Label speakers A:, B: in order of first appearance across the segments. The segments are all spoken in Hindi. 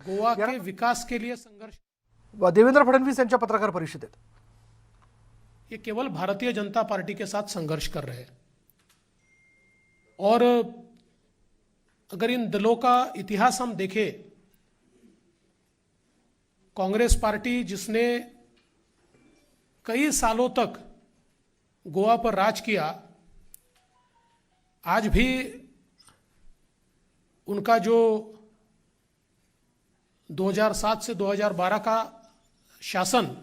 A: गोवा के विकास के लिए संघर्ष,
B: देवेंद्र फडणवीस यांच्या पत्रकार परिषदेत
A: ये केवल भारतीय जनता पार्टी के साथ संघर्ष कर रहे हैं। और अगर इन दलों का इतिहास हम देखें, कांग्रेस पार्टी जिसने कई सालों तक गोवा पर राज किया, आज भी उनका जो 2007 से 2012 का शासन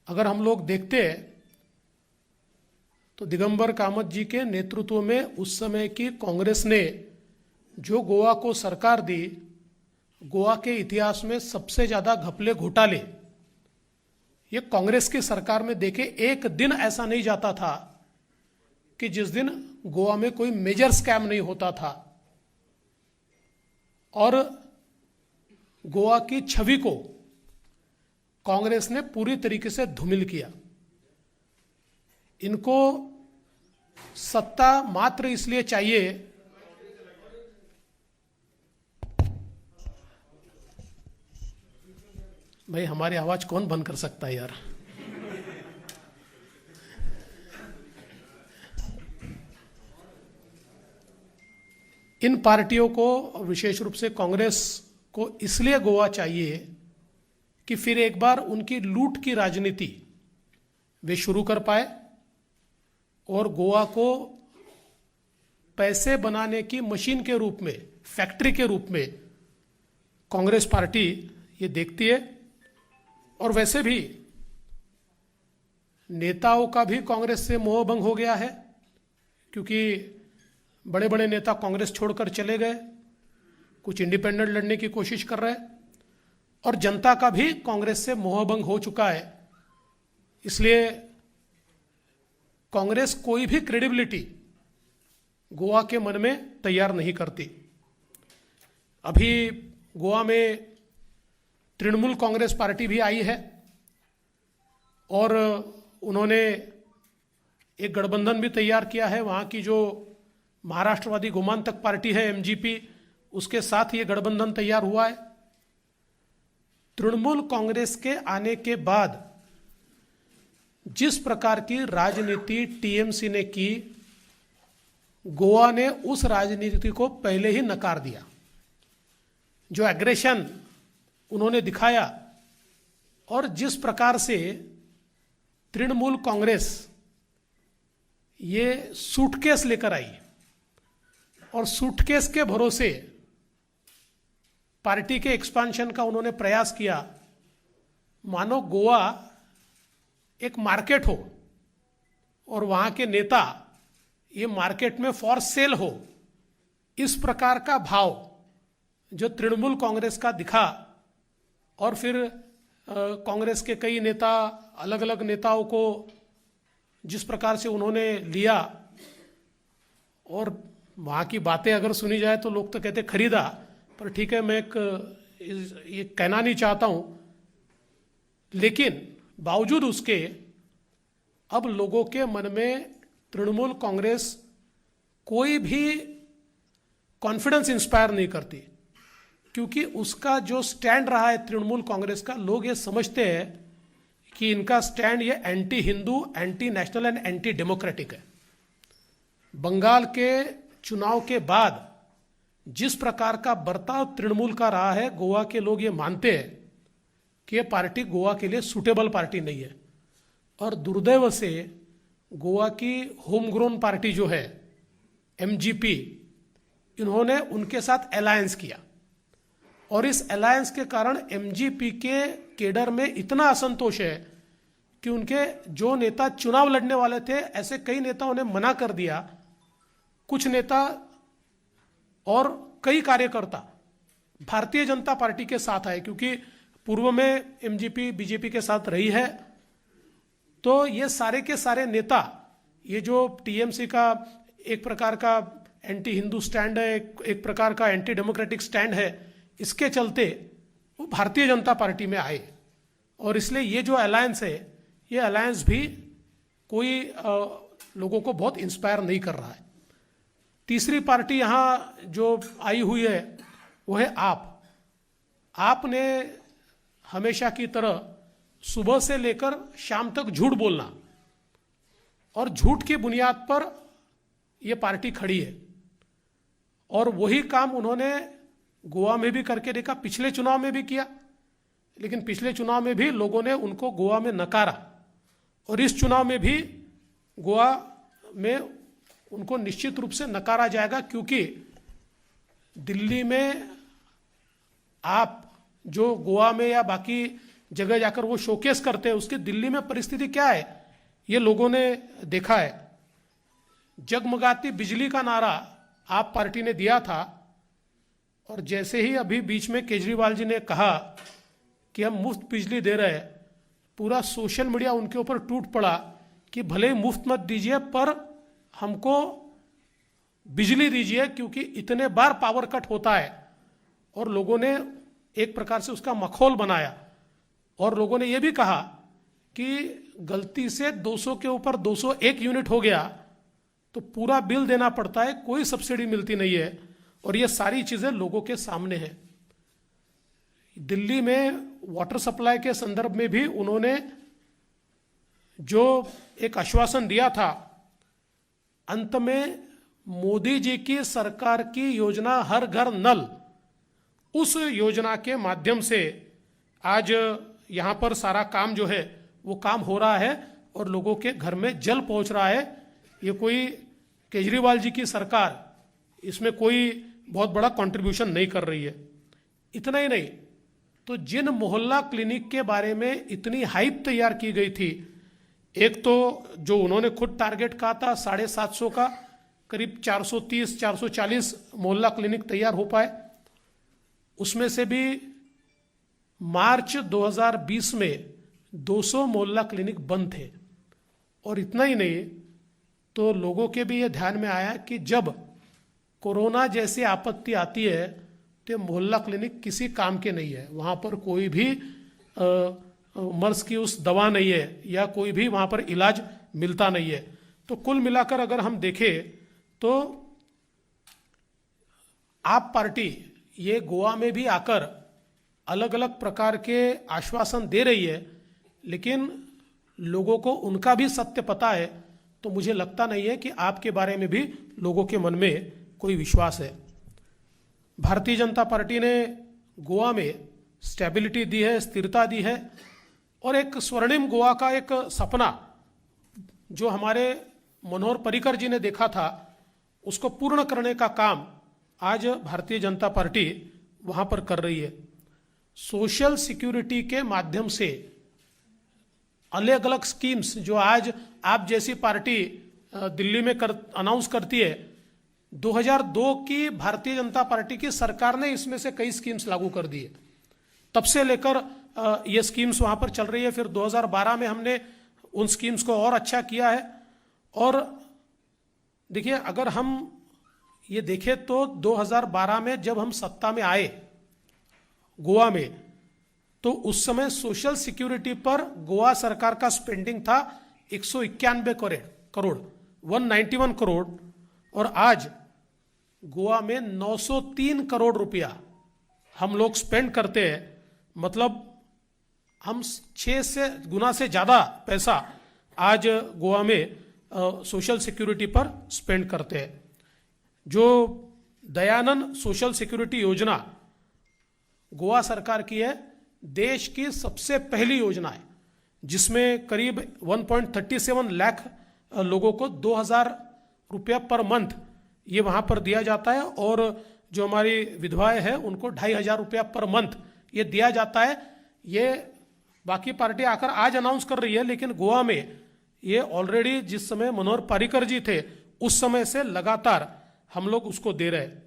A: अगर हम लोग देखते हैं तो दिगंबर कामत जी के नेतृत्व में उस समय की कांग्रेस ने जो गोवा को सरकार दी, गोवा के इतिहास में सबसे ज़्यादा घपले घोटाले ये कांग्रेस की सरकार में देखे। एक दिन ऐसा नहीं जाता था कि जिस दिन गोवा में कोई मेजर स्कैम नहीं होता था। और गोवा की छवि को कांग्रेस ने पूरी तरीके से धूमिल किया। इनको सत्ता मात्र इसलिए चाहिए भाई, हमारी आवाज कौन बंद कर सकता है यार। इन पार्टियों को, विशेष रूप से कांग्रेस को, इसलिए गोवा चाहिए कि फिर एक बार उनकी लूट की राजनीति वे शुरू कर पाए और गोवा को पैसे बनाने की मशीन के रूप में, फैक्ट्री के रूप में कांग्रेस पार्टी ये देखती है। और वैसे भी नेताओं का भी कांग्रेस से मोहभंग हो गया है, क्योंकि बड़े बड़े नेता कांग्रेस छोड़कर चले गए, कुछ इंडिपेंडेंट लड़ने की कोशिश कर रहे हैं, और जनता का भी कांग्रेस से मोहभंग हो चुका है। इसलिए कांग्रेस कोई भी क्रेडिबिलिटी गोवा के मन में तैयार नहीं करती। अभी गोवा में तृणमूल कांग्रेस पार्टी भी आई है और उन्होंने एक गठबंधन भी तैयार किया है। वहाँ की जो महाराष्ट्रवादी गोमांतक पार्टी है एमजीपी, उसके साथ ये गठबंधन तैयार हुआ है। तृणमूल कांग्रेस के आने के बाद जिस प्रकार की राजनीति टीएमसी ने की, गोवा ने उस राजनीति को पहले ही नकार दिया। जो एग्रेशन उन्होंने दिखाया और जिस प्रकार से तृणमूल कांग्रेस ये सूटकेस लेकर आई और सूटकेस के भरोसे पार्टी के एक्सपांशन का उन्होंने प्रयास किया, मानो गोवा एक मार्केट हो और वहां के नेता ये मार्केट में फॉर सेल हो, इस प्रकार का भाव जो तृणमूल कांग्रेस का दिखा। और फिर कांग्रेस के कई नेता, अलग अलग नेताओं को जिस प्रकार से उन्होंने लिया, और वहाँ की बातें अगर सुनी जाए तो लोग तो कहते खरीदा, पर ठीक है, मैं ये कहना नहीं चाहता हूँ, लेकिन बावजूद उसके अब लोगों के मन में तृणमूल कांग्रेस कोई भी कॉन्फिडेंस इंस्पायर नहीं करती, क्योंकि उसका जो स्टैंड रहा है तृणमूल कांग्रेस का, लोग ये समझते हैं कि इनका स्टैंड ये anti Hindu, anti national and anti democratic है। बंगाल के चुनाव के बाद जिस प्रकार का बर्ताव तृणमूल का रहा है, गोवा के लोग ये मानते हैं कि ये पार्टी गोवा के लिए सूटेबल पार्टी नहीं है। और दुर्दैव से गोवा की होम ग्रोन पार्टी जो है एमजीपी, इन्होंने उनके साथ अलायंस किया और इस अलायंस के कारण एमजीपी के केडर में इतना असंतोष है कि उनके जो नेता चुनाव लड़ने वाले थे, ऐसे कई नेताओं ने मना कर दिया। कुछ नेता और कई कार्यकर्ता भारतीय जनता पार्टी के साथ आए, क्योंकि पूर्व में एमजीपी बीजेपी के साथ रही है। तो ये सारे के सारे नेता, ये जो टीएमसी का एक प्रकार का एंटी हिंदू स्टैंड है, एक प्रकार का एंटी डेमोक्रेटिक स्टैंड है, इसके चलते वो भारतीय जनता पार्टी में आए। और इसलिए ये जो अलायंस है, ये अलायंस भी कोई लोगों को बहुत इंस्पायर नहीं कर रहा है। तीसरी पार्टी यहाँ जो आई हुई है वो है आपने हमेशा की तरह सुबह से लेकर शाम तक झूठ बोलना, और झूठ की बुनियाद पर यह पार्टी खड़ी है। और वही काम उन्होंने गोवा में भी करके देखा, पिछले चुनाव में भी किया, लेकिन पिछले चुनाव में भी लोगों ने उनको गोवा में नकारा, और इस चुनाव में भी गोवा में उनको निश्चित रूप से नकारा जाएगा, क्योंकि दिल्ली में आप जो गोवा में या बाकी जगह जाकर वो शोकेस करते हैं, उसकी दिल्ली में परिस्थिति क्या है ये लोगों ने देखा है। जगमगाती बिजली का नारा आप पार्टी ने दिया था, और जैसे ही अभी बीच में केजरीवाल जी ने कहा कि हम मुफ्त बिजली दे रहे हैं, पूरा सोशल मीडिया उनके ऊपर टूट पड़ा कि भले ही मुफ्त मत दीजिए पर हमको बिजली दीजिए, क्योंकि इतने बार पावर कट होता है। और लोगों ने एक प्रकार से उसका मखौल बनाया, और लोगों ने यह भी कहा कि गलती से 200 के ऊपर 201 यूनिट हो गया तो पूरा बिल देना पड़ता है, कोई सब्सिडी मिलती नहीं है। और ये सारी चीजें लोगों के सामने हैं। दिल्ली में वाटर सप्लाई के संदर्भ में भी उन्होंने जो एक आश्वासन दिया था, अंत में मोदी जी की सरकार की योजना हर घर नल, उस योजना के माध्यम से आज यहां पर सारा काम जो है वो काम हो रहा है और लोगों के घर में जल पहुंच रहा है। ये कोई केजरीवाल जी की सरकार इसमें कोई बहुत बड़ा कंट्रीब्यूशन नहीं कर रही है। इतना ही नहीं, तो जिन मोहल्ला क्लिनिक के बारे में इतनी हाइप तैयार की गई थी, एक तो जो उन्होंने खुद टारगेट कहा था 750 का, करीब 430-440 मोहल्ला क्लिनिक तैयार हो पाए। उसमें से भी मार्च 2020 में 200 मोहल्ला क्लिनिक बंद थे। और इतना ही नहीं, तो लोगों के भी ये ध्यान में आया कि जब कोरोना जैसी आपत्ति आती है तो मोहल्ला क्लिनिक किसी काम के नहीं है, वहाँ पर कोई भी मर्स की उस दवा नहीं है या कोई भी वहाँ पर इलाज मिलता नहीं है। तो कुल मिलाकर अगर हम देखें तो आप पार्टी ये गोवा में भी आकर अलग अलग प्रकार के आश्वासन दे रही है, लेकिन लोगों को उनका भी सत्य पता है। तो मुझे लगता नहीं है कि आपके बारे में भी लोगों के मन में कोई विश्वास है। भारतीय जनता पार्टी ने गोवा में स्टेबिलिटी दी है, स्थिरता दी है, और एक स्वर्णिम गोवा का एक सपना जो हमारे मनोहर पर्रिकर जी ने देखा था, उसको पूर्ण करने का काम आज भारतीय जनता पार्टी वहां पर कर रही है। सोशल सिक्योरिटी के माध्यम से अलग अलग स्कीम्स जो आज आप जैसी पार्टी दिल्ली में अनाउंस करती है, 2002 की भारतीय जनता पार्टी की सरकार ने इसमें से कई स्कीम्स लागू कर दी है। तब से लेकर ये स्कीम्स वहां पर चल रही है। फिर 2012 में हमने उन स्कीम्स को और अच्छा किया है। और देखिए, अगर हम ये देखें तो 2012 में जब हम सत्ता में आए गोवा में, तो उस समय सोशल सिक्योरिटी पर गोवा सरकार का स्पेंडिंग था 191 करोड़ 191 करोड़, और आज गोवा में 903 करोड़ रुपया हम लोग स्पेंड करते हैं। मतलब हम 6 गुना से ज्यादा पैसा आज गोवा में सोशल सिक्योरिटी पर स्पेंड करते हैं। जो दयानंद सोशल सिक्योरिटी योजना गोवा सरकार की है, देश की सबसे पहली योजना है, जिसमें करीब 1.37 लाख लोगों को 2000 रुपया पर मंथ ये वहां पर दिया जाता है, और जो हमारी विधवाएं हैं उनको 2500 रुपया पर मंथ ये दिया जाता है। ये बाकी पार्टी आकर आज अनाउंस कर रही है, लेकिन गोवा में ये ऑलरेडी जिस समय मनोहर पर्रिकर जी थे उस समय से लगातार हम लोग उसको दे रहे हैं।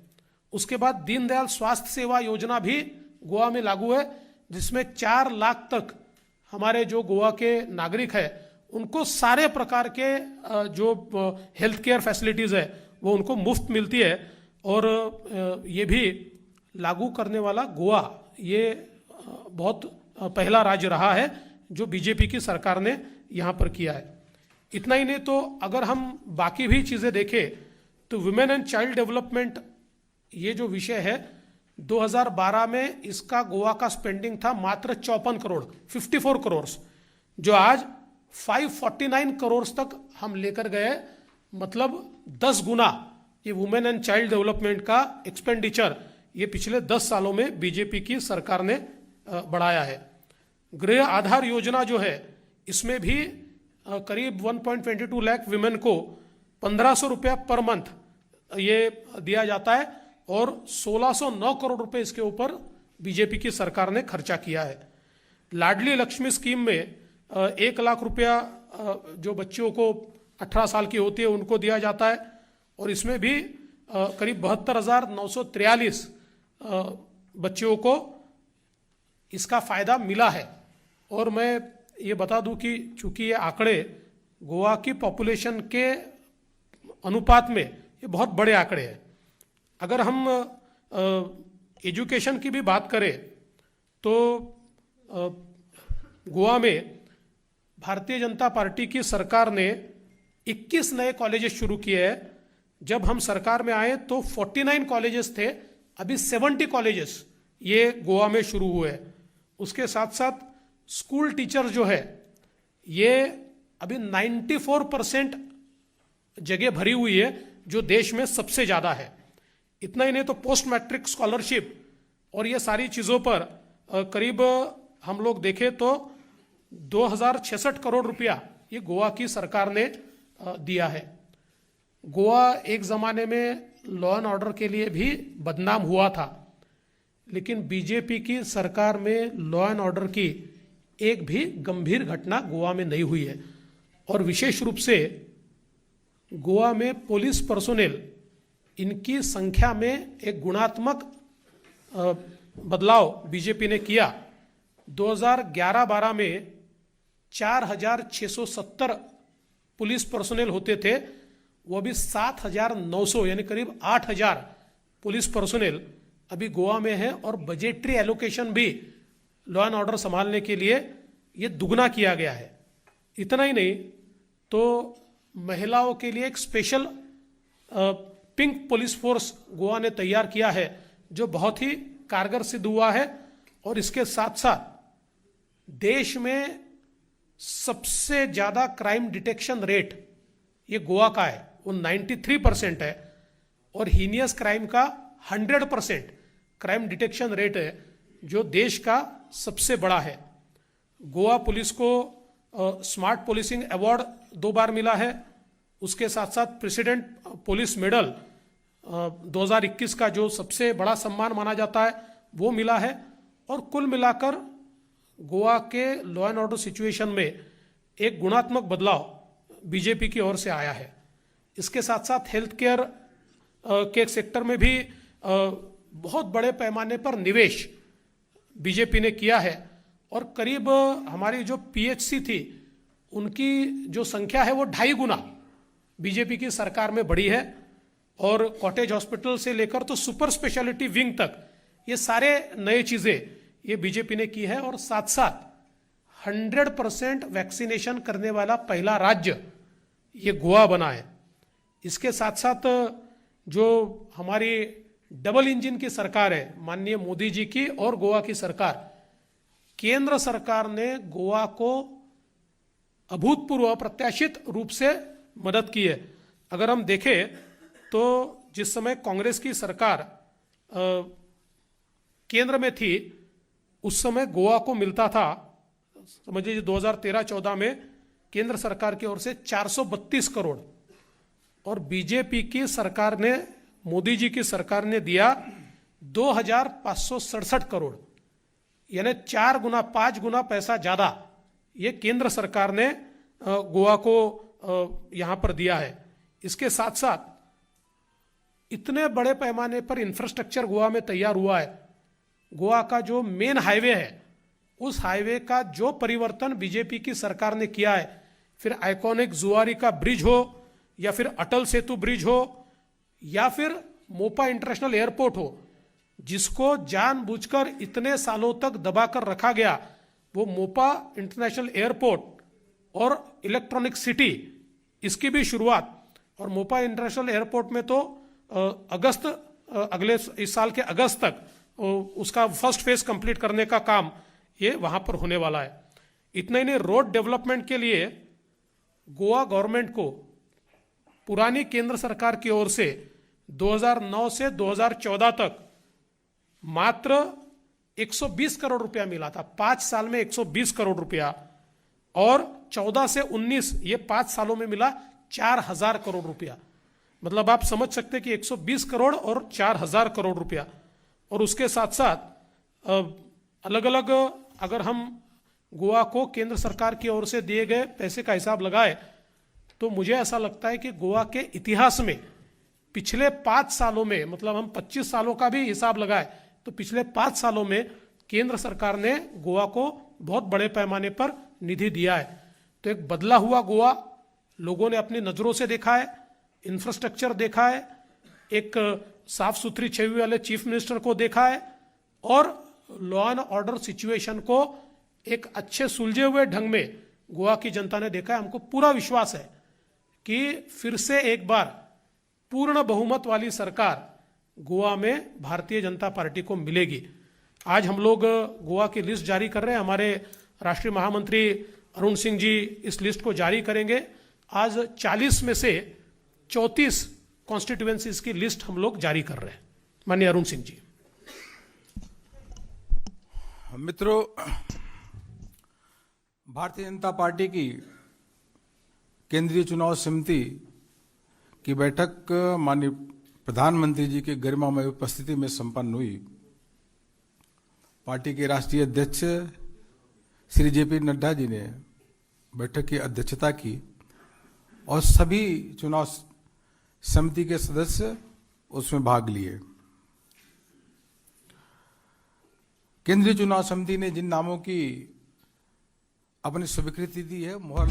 A: उसके बाद दीनदयाल स्वास्थ्य सेवा योजना भी गोवा में लागू है, जिसमें 4 लाख तक हमारे जो गोवा के नागरिक है उनको सारे प्रकार के जो हेल्थ केयर फैसिलिटीज है वो उनको मुफ्त मिलती है। और ये भी लागू करने वाला गोवा ये बहुत पहला राज्य रहा है जो बीजेपी की सरकार ने यहाँ पर किया है। इतना ही नहीं, तो अगर हम बाकी भी चीज़ें देखें तो वुमेन एंड चाइल्ड डेवलपमेंट ये जो विषय है, 2012 में इसका गोवा का स्पेंडिंग था मात्र 54 करोड़, 54 करोड़, जो आज 549 करोड़ तक हम लेकर गए। मतलब 10 गुना ये वुमेन एंड चाइल्ड डेवलपमेंट का एक्सपेंडिचर ये पिछले 10 सालों में बीजेपी की सरकार ने बढ़ाया है। गृह आधार योजना जो है, इसमें भी करीब 1.22 लाख विमेन को 1500 रुपया पर मंथ ये दिया जाता है और 1609 करोड़ रुपए इसके ऊपर बीजेपी की सरकार ने खर्चा किया है। लाडली लक्ष्मी स्कीम में 1 लाख रुपया जो बच्चियों को 18 साल की होती है उनको दिया जाता है और इसमें भी करीब 72,943 बच्चियों को इसका फायदा मिला है। और मैं ये बता दूं कि चूंकि ये आंकड़े गोवा की पॉपुलेशन के अनुपात में ये बहुत बड़े आंकड़े हैं। अगर हम एजुकेशन की भी बात करें तो गोवा में भारतीय जनता पार्टी की सरकार ने 21 नए कॉलेजेस शुरू किए हैं। जब हम सरकार में आए तो 49 कॉलेजेस थे, अभी 70 कॉलेजेस ये गोवा में शुरू हुए। उसके साथ साथ स्कूल टीचर जो है ये अभी 94% जगह भरी हुई है, जो देश में सबसे ज़्यादा है। इतना ही नहीं तो पोस्ट मैट्रिक स्कॉलरशिप और ये सारी चीज़ों पर करीब हम लोग देखें तो 2066 करोड़ रुपया ये गोवा की सरकार ने दिया है। गोवा एक ज़माने में लॉ एंड ऑर्डर के लिए भी बदनाम हुआ था, लेकिन बीजेपी की सरकार में लॉ एंड ऑर्डर की एक भी गंभीर घटना गोवा में नहीं हुई है। और विशेष रूप से गोवा में पुलिस पर्सोनेल इनकी संख्या में एक गुणात्मक बदलाव बीजेपी ने किया। 2011-12 में 4,670 पुलिस पर्सोनेल होते थे, वो अभी 7,900 यानी करीब 8,000 पुलिस पर्सोनेल अभी गोवा में है। और बजटरी एलोकेशन भी लॉ एंड ऑर्डर संभालने के लिए ये दुगना किया गया है। इतना ही नहीं तो महिलाओं के लिए एक special pink police force Goa ने तैयार किया है, जो बहुत ही कारगर सिद्ध हुआ है। और इसके साथ साथ देश में सबसे ज़्यादा क्राइम डिटेक्शन रेट ये गोवा का है, वो 93% है। और हीनियस क्राइम का 100% क्राइम डिटेक्शन रेट है, जो देश का सबसे बड़ा है। गोवा पुलिस को स्मार्ट पुलिसिंग अवार्ड 2 बार मिला है। उसके साथ साथ प्रेसिडेंट पुलिस मेडल 2021 का जो सबसे बड़ा सम्मान माना जाता है वो मिला है। और कुल मिलाकर गोवा के लॉ एंड ऑर्डर सिचुएशन में एक गुणात्मक बदलाव बीजेपी की ओर से आया है। इसके साथ साथ हेल्थ केयर के सेक्टर में भी बहुत बड़े पैमाने पर निवेश बीजेपी ने किया है। और करीब हमारी जो पीएचसी थी उनकी जो संख्या है वो 2.5 गुना बीजेपी की सरकार में बढ़ी है। और कॉटेज हॉस्पिटल से लेकर तो सुपर स्पेशलिटी विंग तक ये सारे नए चीज़ें ये बीजेपी ने की है। और साथ साथ 100% वैक्सीनेशन करने वाला पहला राज्य ये गोवा बना है। इसके साथ साथ जो हमारी डबल इंजन की सरकार है, माननीय मोदी जी की और गोवा की सरकार, केंद्र सरकार ने गोवा को अभूतपूर्व अप्रत्याशित रूप से मदद की है। अगर हम देखें तो जिस समय कांग्रेस की सरकार केंद्र में थी उस समय गोवा को मिलता था, समझिए 2013-14 में केंद्र सरकार की ओर से 432 करोड़, और बीजेपी की सरकार ने, मोदी जी की सरकार ने दिया 2,567 करोड़, यानी 4 गुना 5 गुना पैसा ज़्यादा ये केंद्र सरकार ने गोवा को यहाँ पर दिया है। इसके साथ साथ इतने बड़े पैमाने पर इंफ्रास्ट्रक्चर गोवा में तैयार हुआ है। गोवा का जो मेन हाईवे है उस हाईवे का जो परिवर्तन बीजेपी की सरकार ने किया है, फिर आइकॉनिक जुआरी का ब्रिज हो या फिर अटल सेतु ब्रिज हो या फिर मोपा इंटरनेशनल एयरपोर्ट हो, जिसको जानबूझकर इतने सालों तक दबाकर रखा गया, वो मोपा इंटरनेशनल एयरपोर्ट और इलेक्ट्रॉनिक सिटी, इसकी भी शुरुआत। और मोपा इंटरनेशनल एयरपोर्ट में तो अगस्त, अगले इस साल के अगस्त तक उसका फर्स्ट फेज कंप्लीट करने का काम ये वहां पर होने वाला है। इतना ही नहीं, रोड डेवलपमेंट के लिए गोवा गवर्नमेंट को पुरानी केंद्र सरकार की ओर से 2009 से 2014 तक मात्र 120 करोड़ रुपया मिला था। 5 साल में 120 करोड़ रुपया, और 14 से 19 ये 5 सालों में मिला 4000 करोड़ रुपया। मतलब आप समझ सकते हैं कि 120 करोड़ और 4000 करोड़ रुपया। और उसके साथ साथ अलग अलग अगर हम गोवा को केंद्र सरकार की ओर से दिए गए पैसे का हिसाब लगाए तो मुझे ऐसा लगता है कि गोवा के इतिहास में पिछले 5 सालों में, मतलब हम 25 सालों का भी हिसाब लगाए तो पिछले 5 सालों में केंद्र सरकार ने गोवा को बहुत बड़े पैमाने पर निधि दिया है। तो एक बदला हुआ गोवा लोगों ने अपनी नजरों से देखा है, इंफ्रास्ट्रक्चर देखा है, एक साफ सुथरी छवि वाले चीफ मिनिस्टर को देखा है, और लॉ एंड ऑर्डर सिचुएशन को एक अच्छे सुलझे हुए ढंग में गोवा की जनता ने देखा है। हमको पूरा विश्वास है कि फिर से एक बार पूर्ण बहुमत वाली सरकार गोवा में भारतीय जनता पार्टी को मिलेगी। आज हम लोग गोवा की लिस्ट जारी कर रहे हैं। हमारे राष्ट्रीय महामंत्री अरुण सिंह जी इस लिस्ट को जारी करेंगे। आज 40 में से 34 कॉन्स्टिट्यूएंसीज की लिस्ट हम लोग जारी कर रहे हैं। माननीय अरुण सिंह जी।
C: मित्रों, भारतीय जनता पार्टी की केंद्रीय चुनाव समिति की बैठक माननीय प्रधानमंत्री जी की गरिमामय उपस्थिति में संपन्न हुई। पार्टी के राष्ट्रीय अध्यक्ष श्री जेपी नड्डा जी ने बैठक की अध्यक्षता की और सभी चुनाव समिति के सदस्य उसमें भाग लिए। केंद्रीय चुनाव समिति ने जिन नामों की अपनी स्वीकृति दी है, मुहर